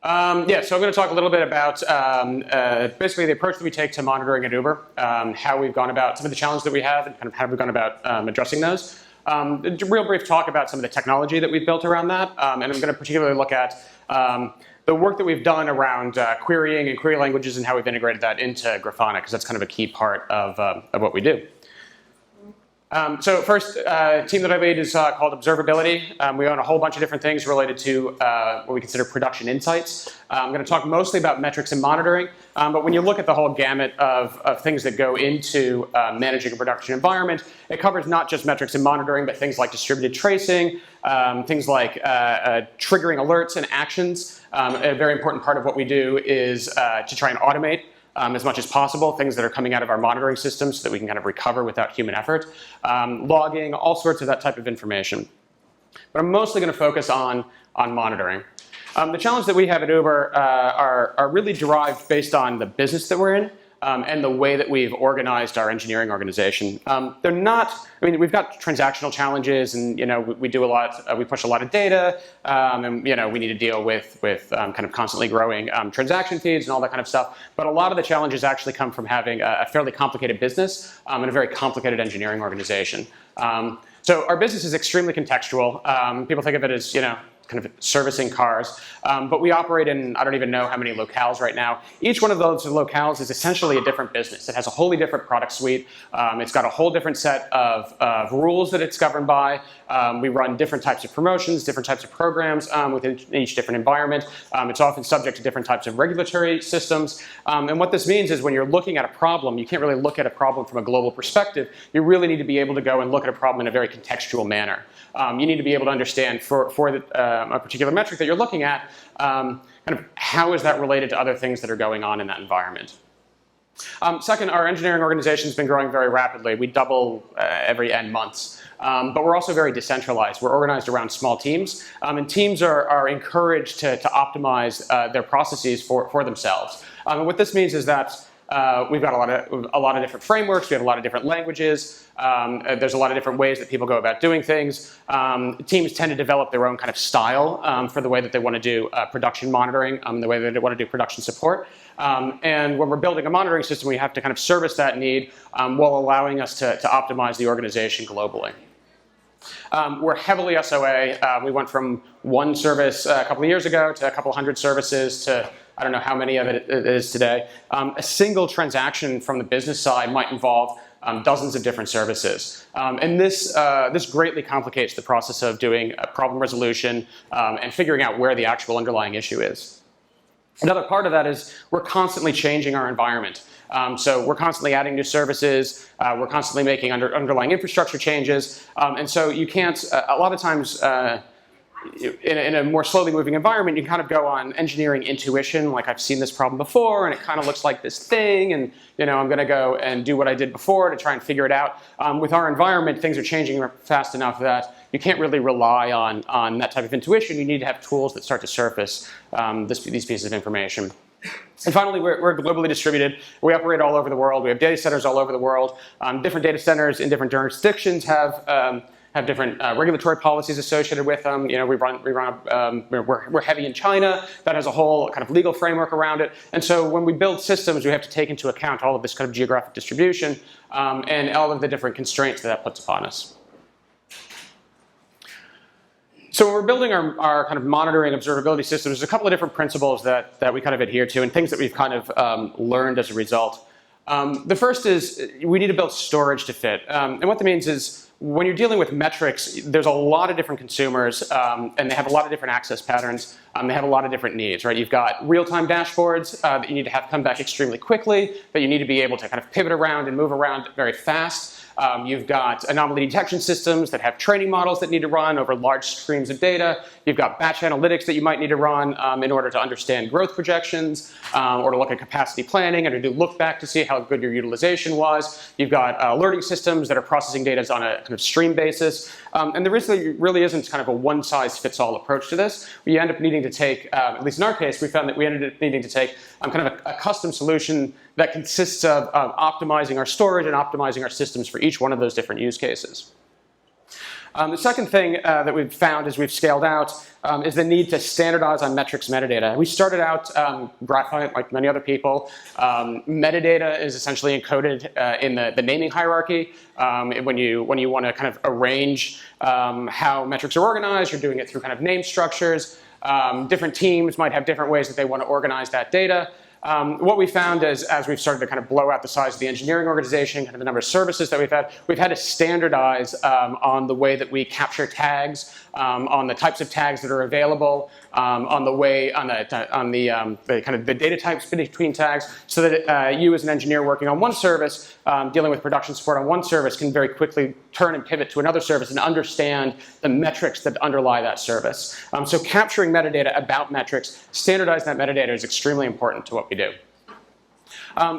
Yeah, so I'm going to talk a little bit about basically the approach that we take to monitoring at Uber, how we've gone about some of the challenges that we have, and kind of how we've gone about addressing those. A real brief talk about some of the technology that we've built around that, and I'm going to particularly look at the work that we've done around querying and query languages and how we've integrated that into Grafana, because that's kind of a key part of what we do. So first, team that I lead is called Observability. We own a whole bunch of different things related to what we consider production insights. I'm going to talk mostly about metrics and monitoring, but when you look at the whole gamut of things that go into managing a production environment, it covers not just metrics and monitoring, but things like distributed tracing, things like triggering alerts and actions. A very important part of what we do is to try and automate as much as possible, things that are coming out of our monitoring systems so that we can kind of recover without human effort, logging, all sorts of that type of information. But I'm mostly going to focus on monitoring. The challenge that we have at Uber are really derived based on the business that we're in and the way that we've organized our engineering organization. They're not, I mean, we've got transactional challenges, and we do a lot, we push a lot of data, and we need to deal with kind of constantly growing transaction feeds and all that kind of stuff. But a lot of the challenges actually come from having a fairly complicated business and a very complicated engineering organization. So our business is extremely contextual. People think of it as, kind of servicing cars, but we operate in, I don't even know how many locales right now. Each one of those locales is essentially a different business. It has a wholly different product suite. It's got a whole different set of rules that it's governed by. We run different types of promotions, different types of programs within each different environment. It's often subject to different types of regulatory systems. And what this means is when you're looking at a problem, you can't really look at a problem from a global perspective. You really need to be able to go and look at a problem in a very contextual manner. You need to be able to understand for a particular metric that you're looking at, kind of how is that related to other things that are going on in that environment. Second, our engineering organization has been growing very rapidly. We double every N months. But we're also very decentralized. We're organized around small teams, and teams are encouraged to optimize their processes for themselves. And what this means is that we've got a lot of different frameworks. We have a lot of different languages. There's a lot of different ways that people go about doing things. Teams tend to develop their own kind of style for the way that they want to do production monitoring, the way that they want to do production support. And when we're building a monitoring system, we have to kind of service that need while allowing us to optimize the organization globally. We're heavily SOA. We went from one service a couple of years ago to a couple hundred services to I don't know how many of it is today. A single transaction from the business side might involve dozens of different services. And this greatly complicates the process of doing problem resolution and figuring out where the actual underlying issue is. Another part of that is we're constantly changing our environment. So we're constantly adding new services. We're constantly making underlying infrastructure changes. And so you can't, a lot of times, in a more slowly moving environment, you kind of go on engineering intuition, like I've seen this problem before, and it kind of looks like this thing, and I'm going to go and do what I did before to try and figure it out. With our environment, things are changing fast enough that you can't really rely on that type of intuition. You need to have tools that start to surface these pieces of information. And finally, we're globally distributed. We operate all over the world. We have data centers all over the world. Different data centers in different jurisdictions have different regulatory policies associated with them. We're heavy in China. That has a whole kind of legal framework around it. And so when we build systems, we have to take into account all of this kind of geographic distribution and all of the different constraints that puts upon us. So when we're building our kind of monitoring observability systems, there's a couple of different principles that we kind of adhere to and things that we've kind of learned as a result. The first is we need to build storage to fit. And what that means is when you're dealing with metrics, there's a lot of different consumers and they have a lot of different access patterns. They have a lot of different needs, right? You've got real-time dashboards that you need to have come back extremely quickly, that you need to be able to kind of pivot around and move around very fast. You've got anomaly detection systems that have training models that need to run over large streams of data. You've got batch analytics that you might need to run in order to understand growth projections or to look at capacity planning and to do look back to see how good your utilization was. You've got alerting systems that are processing data on a kind of stream basis. And there really isn't kind of a one-size-fits-all approach to this. We end up needing to take, at least in our case, we found that we ended up needing to take kind of a custom solution that consists of optimizing our storage and optimizing our systems for each one of those different use cases. The second thing that we've found as we've scaled out is the need to standardize on metrics metadata. We started out Grafana, like many other people. Metadata is essentially encoded in the naming hierarchy. When you want to kind of arrange how metrics are organized, you're doing it through kind of name structures. Different teams might have different ways that they want to organize that data. What we found is, as we've started to kind of blow out the size of the engineering organization, kind of the number of services that we've had to standardize on the way that we capture tags, on the types of tags that are available, on the kind of the data types between tags, so that you as an engineer working on one service, dealing with production support on one service, can very quickly turn and pivot to another service and understand the metrics that underlie that service. So capturing metadata about metrics, standardizing that metadata is extremely important to what we do.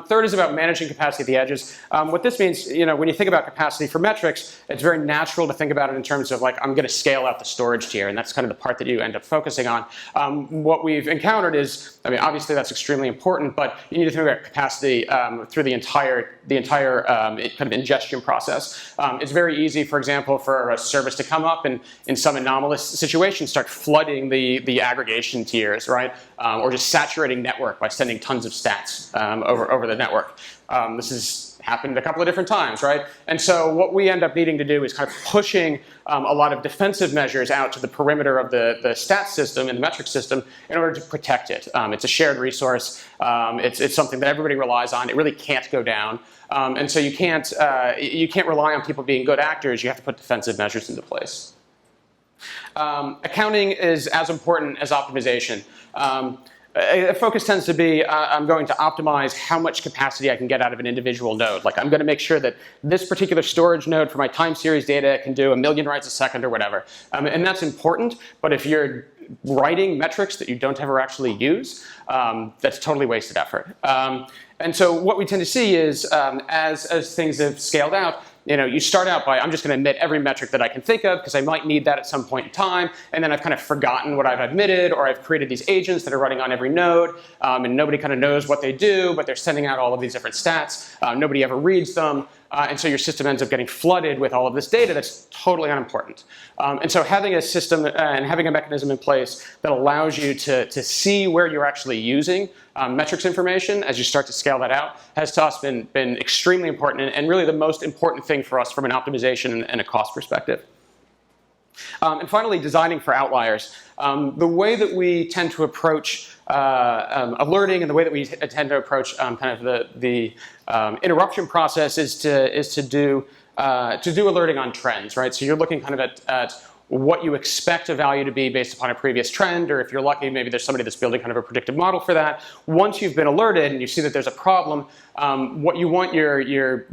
Third is about managing capacity at the edges. What this means, when you think about capacity for metrics, it's very natural to think about it in terms of like, I'm going to scale out the storage tier, and that's kind of the part that you end up focusing on. What we've encountered is, obviously that's extremely important, but you need to think about capacity through the entire kind of ingestion process. It's very easy, for example, for a service to come up and in some anomalous situation start flooding the aggregation tiers, right? Or just saturating network by sending tons of stats over the network. This has happened a couple of different times, right? And so what we end up needing to do is kind of pushing a lot of defensive measures out to the perimeter of the stat system and the metric system in order to protect it. It's a shared resource. It's something that everybody relies on. It really can't go down. And so you can't rely on people being good actors. You have to put defensive measures into place. Accounting is as important as optimization. A focus tends to be, I'm going to optimize how much capacity I can get out of an individual node. Like, I'm going to make sure that this particular storage node for my time series data can do 1 million writes a second or whatever. And that's important, but if you're writing metrics that you don't ever actually use, that's totally wasted effort. And so what we tend to see is, as things have scaled out, you start out by, I'm just going to admit every metric that I can think of because I might need that at some point in time, and then I've kind of forgotten what I've admitted, or I've created these agents that are running on every node, and nobody kind of knows what they do, but they're sending out all of these different stats. Nobody ever reads them, and so your system ends up getting flooded with all of this data that's totally unimportant. And so having a system and having a mechanism in place that allows you to see where you're actually using metrics information as you start to scale that out has to us been extremely important, and really the most important thing for us from an optimization and a cost perspective. And finally, designing for outliers. The way that we tend to approach alerting and the way that we tend to approach kind of the interruption process is to do alerting on trends, right? So you're looking kind of at what you expect a value to be based upon a previous trend, or if you're lucky, maybe there's somebody that's building kind of a predictive model for that. Once you've been alerted and you see that there's a problem, what you want your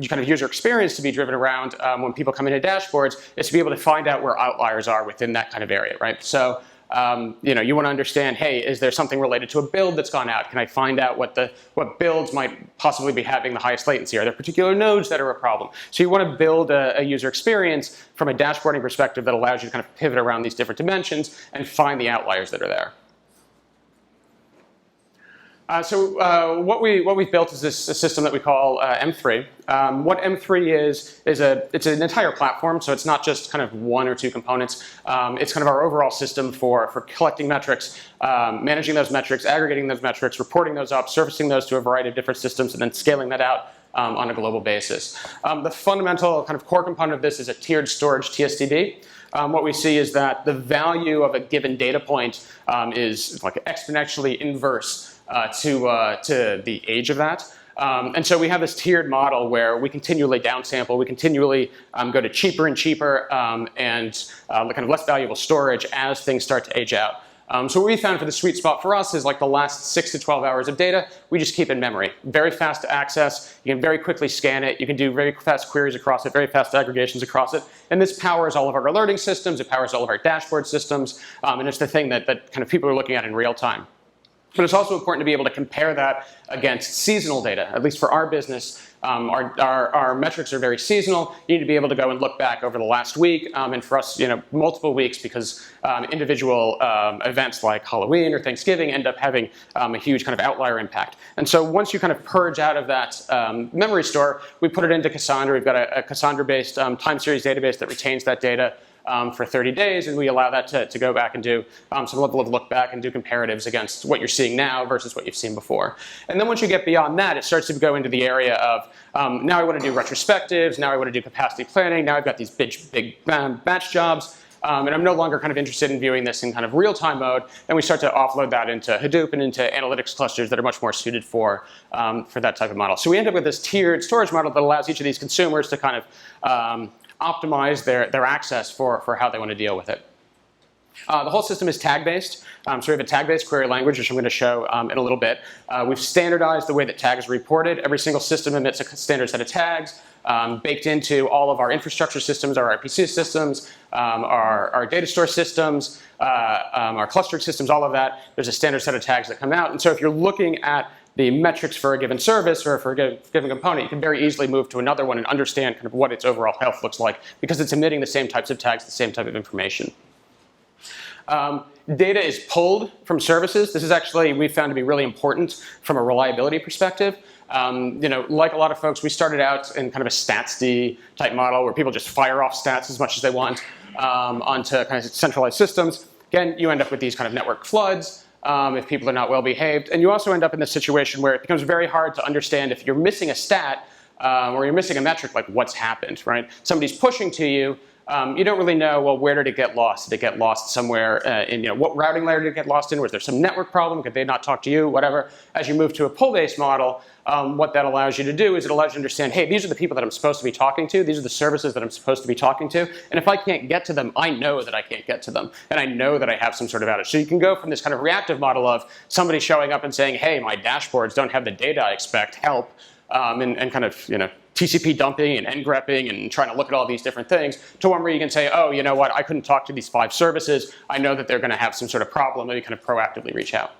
kind of user experience to be driven around when people come into dashboards is to be able to find out where outliers are within that kind of area, right? So you want to understand, hey, is there something related to a build that's gone out? Can I find out what builds might possibly be having the highest latency? Are there particular nodes that are a problem? So you want to build a user experience from a dashboarding perspective that allows you to kind of pivot around these different dimensions and find the outliers that are there. So what we've built is this system that we call M3. What M3 is it's an entire platform, so it's not just kind of one or two components. It's kind of our overall system for collecting metrics, managing those metrics, aggregating those metrics, reporting those up, surfacing those to a variety of different systems, and then scaling that out on a global basis. The fundamental kind of core component of this is a tiered storage TSDB. What we see is that the value of a given data point is like exponentially inverse to the age of that. And so we have this tiered model where we continually downsample, we continually go to cheaper and cheaper and the kind of less valuable storage as things start to age out. So what we found for the sweet spot for us is like the last 6 to 12 hours of data, we just keep in memory. Very fast to access, you can very quickly scan it, you can do very fast queries across it, very fast aggregations across it, and this powers all of our alerting systems, it powers all of our dashboard systems, and it's the thing that kind of people are looking at in real time. But it's also important to be able to compare that against seasonal data. At least for our business, our metrics are very seasonal. You need to be able to go and look back over the last week, and for us, multiple weeks, because individual events like Halloween or Thanksgiving end up having a huge kind of outlier impact. And so once you kind of purge out of that memory store, we put it into Cassandra. We've got a Cassandra-based time series database that retains that data. for 30 days, and we allow that to go back and do some level of look back and do comparatives against what you're seeing now versus what you've seen before. And then once you get beyond that, it starts to go into the area of now I want to do retrospectives, now I want to do capacity planning, now I've got these big batch jobs. And I'm no longer kind of interested in viewing this in kind of real-time mode, and we start to offload that into Hadoop and into analytics clusters that are much more suited for that type of model. So we end up with this tiered storage model that allows each of these consumers to kind of optimize their access for how they want to deal with it. The whole system is tag-based, so we have a tag-based query language, which I'm going to show in a little bit. We've standardized the way that tags are reported. Every single system emits a standard set of tags, baked into all of our infrastructure systems, our RPC systems, our data store systems, our clustering systems, all of that. There's a standard set of tags that come out. And so if you're looking at the metrics for a given service or for a given component, you can very easily move to another one and understand kind of what its overall health looks like because it's emitting the same types of tags, the same type of information. Data is pulled from services. This is actually, we found to be really important from a reliability perspective. Like a lot of folks, we started out in kind of a stats-D type model where people just fire off stats as much as they want onto kind of centralized systems. Again, you end up with these kind of network floods if people are not well behaved. And you also end up in this situation where it becomes very hard to understand if you're missing a stat or you're missing a metric, like what's happened, right? Somebody's pushing to you. You don't really know, well, where did it get lost? Did it get lost somewhere in, what routing layer did it get lost in? Was there some network problem? Could they not talk to you? Whatever. As you move to a pull-based model, what that allows you to do is it allows you to understand, hey, these are the people that I'm supposed to be talking to. These are the services that I'm supposed to be talking to. And if I can't get to them, I know that I can't get to them. And I know that I have some sort of outage. So you can go from this kind of reactive model of somebody showing up and saying, hey, my dashboards don't have the data I expect, help, and kind of, TCP dumping and ngrepping and trying to look at all these different things, to one where you can say, oh, you know what, I couldn't talk to these 5 services. I know that they're going to have some sort of problem, and you kind of proactively reach out.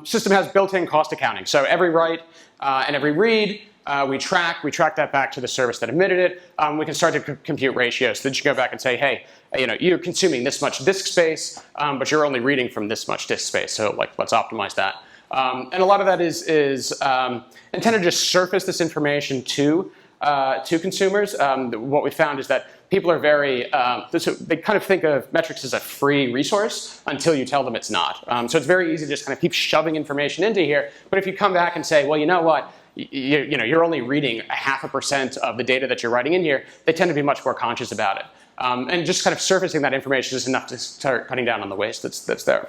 System has built-in cost accounting. So every write and every read, we track that back to the service that emitted it. We can start to compute ratios. So that you go back and say, hey, you're consuming this much disk space, but you're only reading from this much disk space. So let's optimize that. And a lot of that is intended to just surface this information to consumers. What we found is that people are very, they kind of think of metrics as a free resource until you tell them it's not. So it's very easy to just kind of keep shoving information into here. But if you come back and say, well, you know what, you're only reading 0.5% of the data that you're writing in here, they tend to be much more conscious about it. And just kind of surfacing that information is enough to start cutting down on the waste that's there.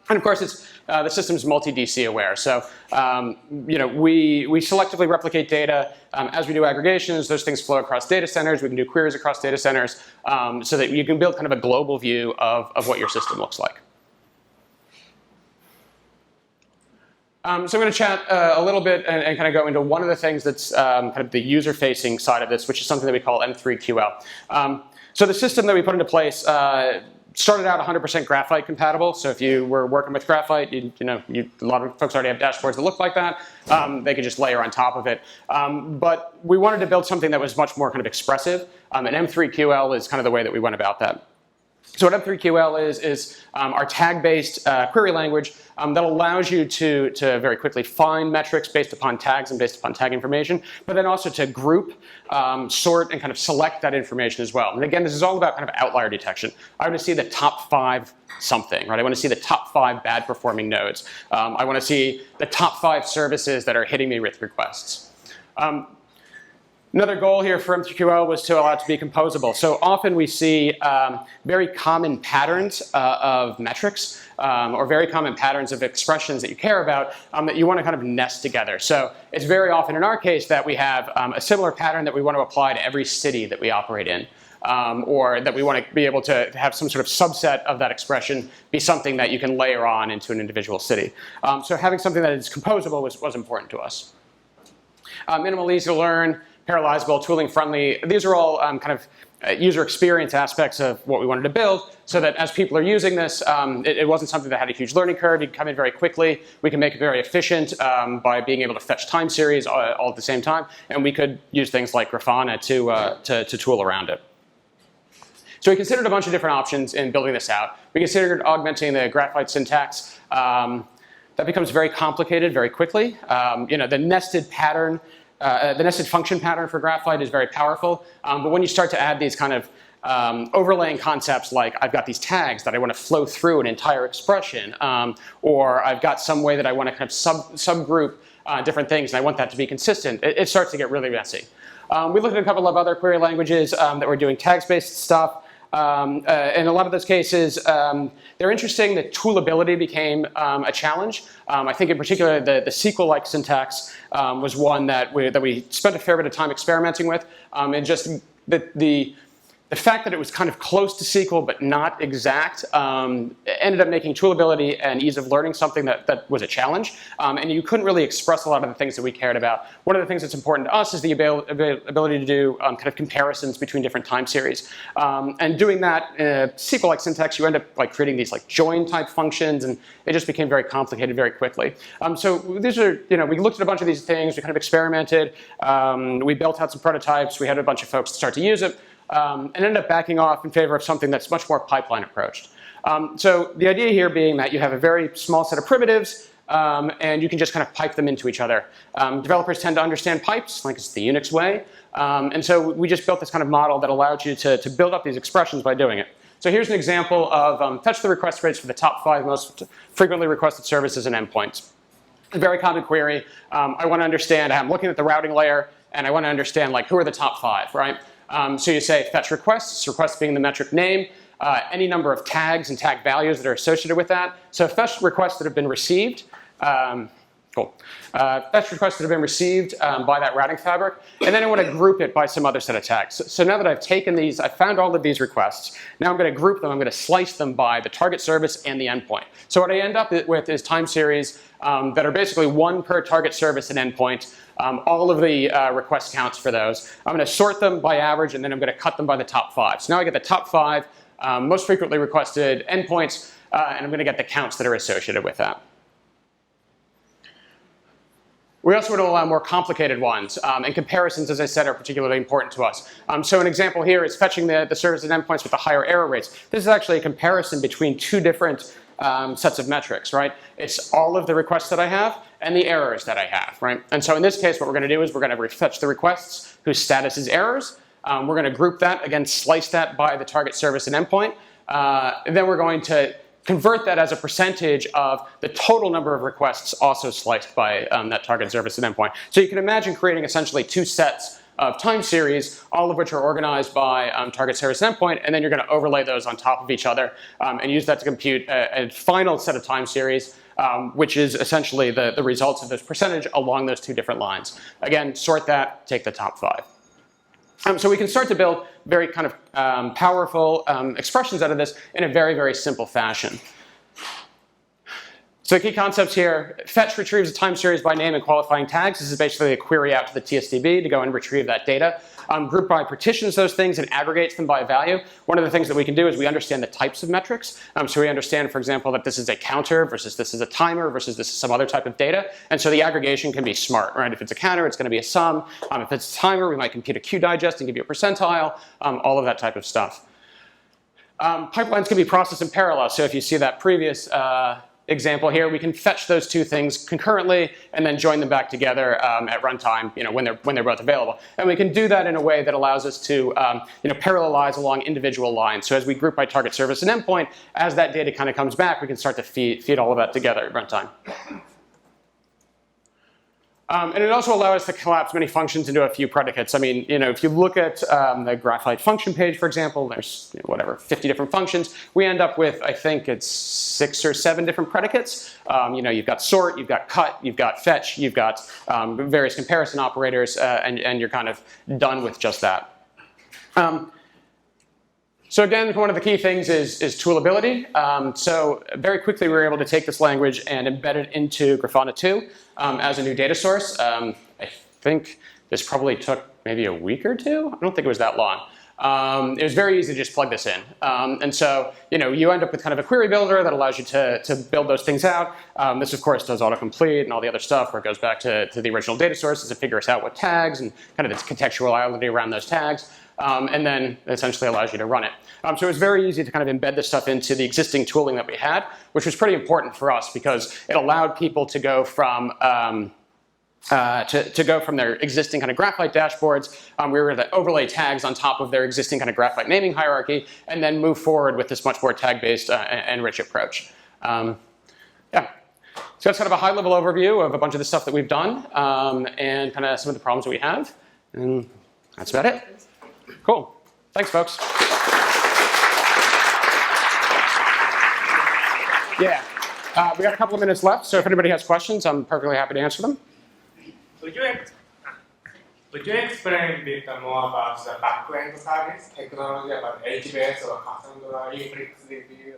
And of course, it's, the system's multi-DC aware. So, we selectively replicate data. As we do aggregations, those things flow across data centers. We can do queries across data centers so that you can build kind of a global view of what your system looks like. So I'm going to chat a little bit and kind of go into one of the things that's kind of the user-facing side of this, which is something that we call M3QL. So the system that we put into place started out 100% graphite compatible. So if you were working with graphite, a lot of folks already have dashboards that look like that. They could just layer on top of it. But we wanted to build something that was much more kind of expressive. And M3QL is kind of the way that we went about that. So what M3QL is our tag-based query language that allows you to very quickly find metrics based upon tags and based upon tag information, but then also to group, sort, and kind of select that information as well. And again, this is all about kind of outlier detection. I want to see the top 5 something, right? I want to see the top 5 bad performing nodes. I want to see the top 5 services that are hitting me with requests. Another goal here for M3QL was to allow it to be composable. So often we see very common patterns of metrics or very common patterns of expressions that you care about that you want to kind of nest together. So it's very often in our case that we have a similar pattern that we want to apply to every city that we operate in. Or that we want to be able to have some sort of subset of that expression be something that you can layer on into an individual city. So having something that is composable was important to us. Minimal, easy to learn, parallelizable, tooling friendly. These are all kind of user experience aspects of what we wanted to build so that as people are using this, it wasn't something that had a huge learning curve. You can come in very quickly. We can make it very efficient by being able to fetch time series all at the same time. And we could use things like Grafana to tool around it. So we considered a bunch of different options in building this out. We considered augmenting the graphite syntax. That becomes very complicated very quickly. The nested pattern, the nested function pattern for graphite is very powerful. But when you start to add these kind of overlaying concepts like I've got these tags that I want to flow through an entire expression, or I've got some way that I want to kind of subgroup different things and I want that to be consistent, it starts to get really messy. We looked at a couple of other query languages that were doing tags-based stuff. In a lot of those cases, they're interesting. The toolability became a challenge. I think in particular the SQL-like syntax was one that we spent a fair bit of time experimenting with, and just the fact that it was kind of close to SQL but not exact ended up making toolability and ease of learning something that was a challenge. And you couldn't really express a lot of the things that we cared about. One of the things that's important to us is the ability to do kind of comparisons between different time series. And doing that in a SQL-like syntax, you end up like creating these like join type functions, and it just became very complicated very quickly. So these are, we looked at a bunch of these things, we kind of experimented, we built out some prototypes, we had a bunch of folks start to use it. And ended up backing off in favor of something that's much more pipeline approached. So the idea here being that you have a very small set of primitives, and you can just kind of pipe them into each other. Developers tend to understand pipes, like it's the Unix way. And so we just built this kind of model that allowed you to build up these expressions by doing it. So here's an example of fetch the request rates for the top 5 most frequently requested services and endpoints. A very common query. I want to understand, I'm looking at the routing layer, and I want to understand like who are the top 5, right? So you say fetch requests, requests being the metric name, any number of tags and tag values that are associated with that. So fetch requests that have been received, fetch requests that have been received by that routing fabric, and then I want to group it by some other set of tags. So now that I've taken these, I've found all of these requests, now I'm going to group them, I'm going to slice them by the target service and the endpoint. So what I end up with is time series that are basically one per target service and endpoint. All of the request counts for those. I'm going to sort them by average, and then I'm going to cut them by the top 5. So now I get the top 5 most frequently requested endpoints, and I'm going to get the counts that are associated with that. We also want to allow more complicated ones, and comparisons, as I said, are particularly important to us. So an example here is fetching the service and endpoints with the higher error rates. This is actually a comparison between 2 different sets of metrics, right? It's all of the requests that I have and the errors that I have, right? And so in this case, what we're going to do is we're going to fetch the requests whose status is errors. We're going to group that, again, slice that by the target service and endpoint. Then we're going to convert that as a percentage of the total number of requests also sliced by that target service and endpoint. So you can imagine creating essentially 2 sets of time series, all of which are organized by target service and endpoint, and then you're going to overlay those on top of each other and use that to compute a final set of time series, which is essentially the results of this percentage along those 2 different lines. Again, sort that, take the top 5. So we can start to build very kind of powerful expressions out of this in a very, very simple fashion. So the key concepts here, fetch retrieves a time series by name and qualifying tags. This is basically a query out to the TSDB to go and retrieve that data. Group by partitions those things and aggregates them by value. One of the things that we can do is we understand the types of metrics. So we understand, for example, that this is a counter versus this is a timer versus this is some other type of data. And so the aggregation can be smart, right? If it's a counter, it's going to be a sum. If it's a timer, we might compute a Q digest and give you a percentile, all of that type of stuff. Pipelines can be processed in parallel. So if you see that previous example here, we can fetch those 2 things concurrently and then join them back together at runtime, when they're both available. And we can do that in a way that allows us to parallelize along individual lines. So as we group by target service and endpoint, as that data kind of comes back, we can start to feed all of that together at runtime. And it also allows us to collapse many functions into a few predicates. I mean, if you look at the Graphite function page, for example, there's 50 different functions. We end up with, I think it's 6 or 7 different predicates. You've got sort, you've got cut, you've got fetch, you've got various comparison operators, and you're kind of done with just that. So again, one of the key things is toolability. So very quickly we were able to take this language and embed it into Grafana 2 as a new data source. I think this probably took maybe a week or 2. I don't think it was that long. It was very easy to just plug this in. And so, you end up with kind of a query builder that allows you to build those things out. This, of course, does autocomplete and all the other stuff where it goes back to the original data sources and figures out what tags and kind of its contextuality around those tags. And then essentially allows you to run it. So it was very easy to kind of embed this stuff into the existing tooling that we had, which was pretty important for us because it allowed people to go from to go from their existing kind of Graphite dashboards. We were going to overlay tags on top of their existing kind of Graphite naming hierarchy, and then move forward with this much more tag-based and rich approach. Yeah. So that's kind of a high-level overview of a bunch of the stuff that we've done and kind of some of the problems that we have. And that's about it. Cool. Thanks, folks. Yeah. We got a couple of minutes left, so if anybody has questions, I'm perfectly happy to answer them. Would you explain a bit more about the backend service technology, about HBase or Cassandra, InfluxDB?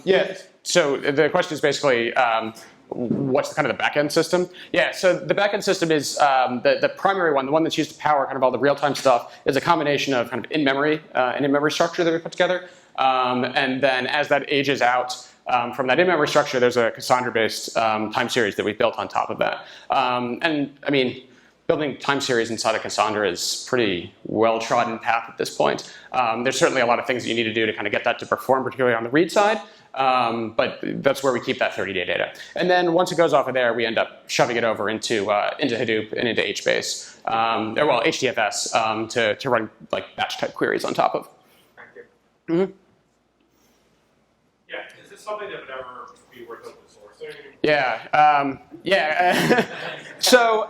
Yeah, so the question is basically, what's the kind of the backend system? Yeah, so the backend system is the primary one, the one that's used to power kind of all the real-time stuff, is a combination of kind of in-memory, an in-memory structure that we put together. And then as that ages out from that in-memory structure, there's a Cassandra-based time series that we've built on top of that. And I mean, building time series inside of Cassandra is pretty well-trodden path at this point. There's certainly a lot of things that you need to do to kind of get that to perform, particularly on the read side. But that's where we keep that 30-day data. And then once it goes off of there, we end up shoving it over into Hadoop and into HBase, or well, HDFS to run like batch-type queries on top of. Thank you. Mm-hmm. Yeah, is this something that would ever be worth open sourcing? Yeah, so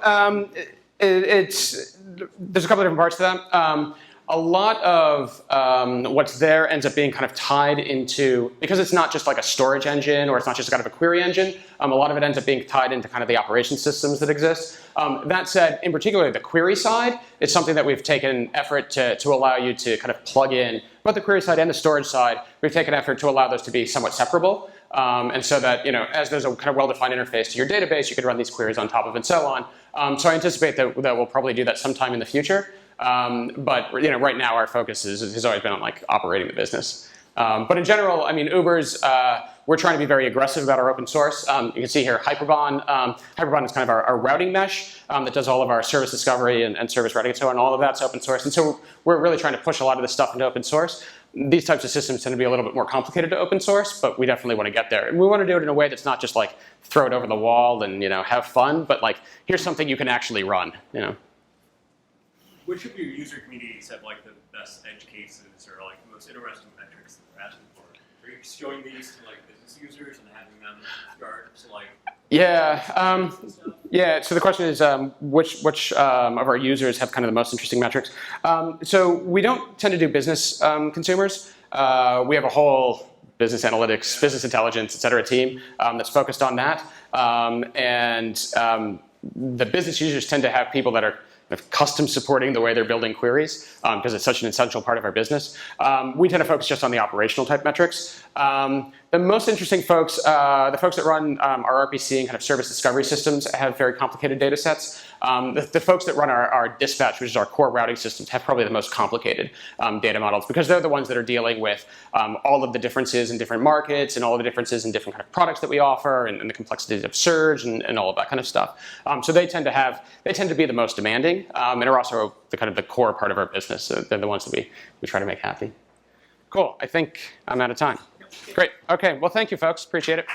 there's a couple of different parts to that. A lot of what's there ends up being kind of tied into, because it's not just like a storage engine or it's not just kind of a query engine, a lot of it ends up being tied into kind of the operation systems that exist. That said, in particular, the query side is something that we've taken effort to allow you to kind of plug in, both the query side and the storage side, we've taken effort to allow those to be somewhat separable. And so that, you know, as there's a kind of well-defined interface to your database, you could run these queries on top of and so on. So I anticipate that we'll probably do that sometime in the future. But you know, right now our focus has always been on like operating the business. But in general, I mean, Uber's, we're trying to be very aggressive about our open source. You can see here Hyperbon. Hyperbon is kind of our routing mesh that does all of our service discovery and service routing and so on. All of that's open source. And so we're really trying to push a lot of this stuff into open source. These types of systems tend to be a little bit more complicated to open source, but we definitely want to get there. And we want to do it in a way that's not just like throw it over the wall and, you know, have fun, but like here's something you can actually run, you know. Which of your user communities have like the best edge cases or like the most interesting metrics that they're asking for? Are you showing these to like business users and having them start to like? Yeah, yeah. So the question is, which of our users have kind of the most interesting metrics? So we don't tend to do business consumers. We have a whole business analytics, business intelligence, et cetera team that's focused on that. And the business users tend to have people that are custom supporting the way they're building queries because it's such an essential part of our business. We tend to focus just on the operational type metrics. The most interesting folks, the folks that run our RPC and kind of service discovery systems have very complicated data sets. The folks that run our dispatch, which is our core routing systems, have probably the most complicated data models because they're the ones that are dealing with all of the differences in different markets and all of the differences in different kind of products that we offer and the complexities of surge and all of that kind of stuff. So they tend to be the most demanding and are also the kind of the core part of our business. So they're the ones that we try to make happy. Cool. I think I'm out of time. Great. Okay. Well, thank you, folks. Appreciate it.